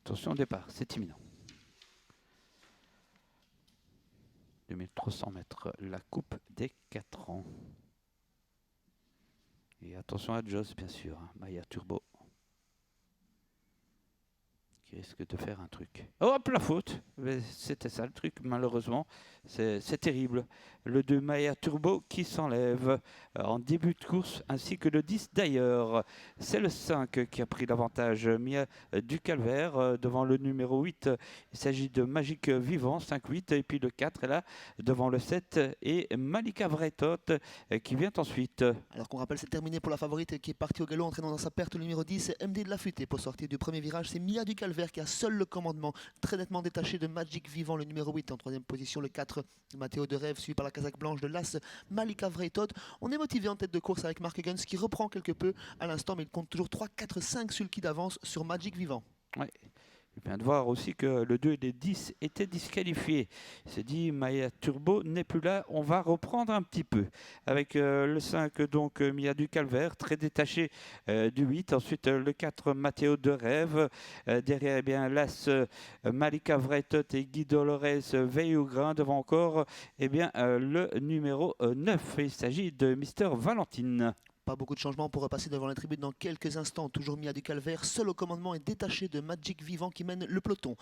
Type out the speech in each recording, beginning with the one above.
Attention au départ, c'est imminent. 2300 mètres, la coupe des 4 ans. Et attention à Joss, bien sûr, hein, Maya Turbo. Qui risque de faire un truc. Oh, hop, la faute. C'était ça le truc, malheureusement. C'est terrible. Le 2 Maya Turbo qui s'enlève en début de course, ainsi que le 10 d'ailleurs. C'est le 5 qui a pris l'avantage. Mia du Calvaire devant le numéro 8. Il s'agit de Magique Vivant, 5-8. Et puis le 4 est là devant le 7. Et Malika Vretot qui vient ensuite. Alors qu'on rappelle, c'est terminé pour la favorite qui est partie au galop, entraînant dans sa perte le numéro 10, MD de la Futée. Pour sortir du premier virage, c'est Mia du Calvaire qui a seul le commandement, très nettement détaché de Magic Vivant, le numéro 8. En troisième position, le 4, Mathéo de Rêve, suivi par la casaque blanche de l'As, Malika Vretot. On est motivé en tête de course avec Mark Guns qui reprend quelque peu à l'instant, mais il compte toujours 3, 4, 5 sulky d'avance sur Magic Vivant. Ouais. Il vient de voir aussi que le 2 et les 10 étaient disqualifiés. Il s'est dit, Maya Turbo n'est plus là, on va reprendre un petit peu. Avec le 5, donc Mia du Calvaire, très détaché du 8. Ensuite, le 4, Mathéo de Rêve. Derrière, eh bien, l'As Malika Vretot et Guy Dolores veille au grain. Devant encore eh bien, le numéro 9. Il s'agit de Mister Valentine. Pas beaucoup de changements pour repasser devant la tribune dans quelques instants. Toujours Mia du Calvaire, seul au commandement et détaché de Magic Vivant qui mène le peloton.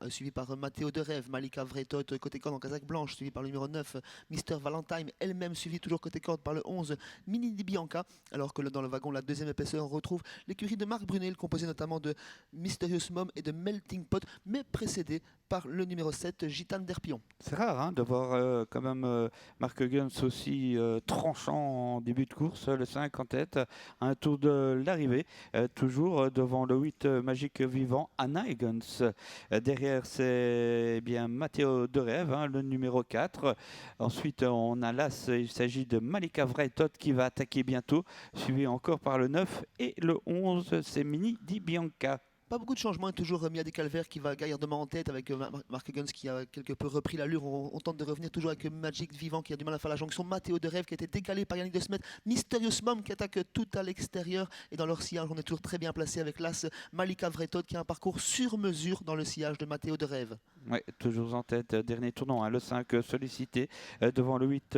Suivi par Mathéo de Rêve, Malika Vretot côté corde en casaque blanche, suivi par le numéro 9, Mister Valentine, elle-même suivie toujours côté corde par le 11, Mini Di Bianca. Alors que dans le wagon, la deuxième épaisseur, on retrouve l'écurie de Marc Brunel, composée notamment de Mysterious Mom et de Melting Pot, mais précédée par le numéro 7, Gitane d'Erpion. C'est rare hein, de voir quand même Mark Guns aussi tranchant en début de course, le 5 en tête, à un tour de l'arrivée, toujours devant le 8 Magique Vivant, Anna et Guns. Derrière c'est bien Mathéo de Rêve, hein, le numéro 4. Ensuite on a l'As, il s'agit de Malika Vretot qui va attaquer bientôt, suivi encore par le 9 et le 11, c'est Mini Di Bianca. Pas beaucoup de changements, et toujours Mia du Calvaire qui va gaillardement en tête avec Mark Guns qui a quelque peu repris l'allure. On tente de revenir toujours avec Magic Vivant qui a du mal à faire la jonction. Mathéo de Rêve qui a été décalé par Yannick de Smet. Mysterious Mom qui attaque tout à l'extérieur. Et dans leur sillage, on est toujours très bien placé avec l'As Malika Vretot qui a un parcours sur mesure dans le sillage de Mathéo de Rêve. Oui, toujours en tête, dernier tournant, hein, le 5 sollicité, devant le 8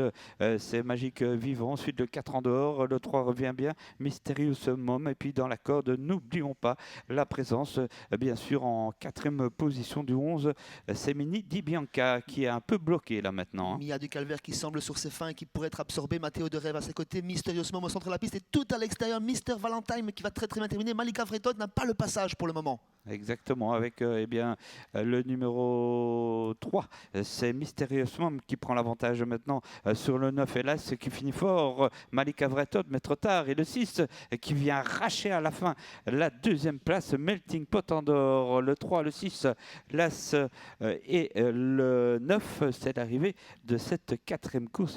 c'est Magique Vivant, ensuite le 4 en dehors, le 3 revient bien, Mysterious Mom, et puis dans la corde, n'oublions pas la présence, bien sûr en 4e position du 11, c'est Mini Di Bianca qui est un peu bloqué là maintenant. Hein. Mia du Calvaire qui semble sur ses fins et qui pourrait être absorbé, Mathéo de Rêve à ses côtés, Mysterious Mom au centre de la piste et tout à l'extérieur, Mister Valentine qui va très bien terminer, Malika Vretot n'a pas le passage pour le moment. Exactement, avec eh bien, le numéro 3, c'est Mysterious Mom qui prend l'avantage maintenant sur le 9 et l'As qui finit fort, Malika Vretot mais trop tard, et le 6 qui vient arracher à la fin la 2e place, Melting Pot en dehors, le 3, le 6, l'As et le 9, c'est l'arrivée de cette 4e course.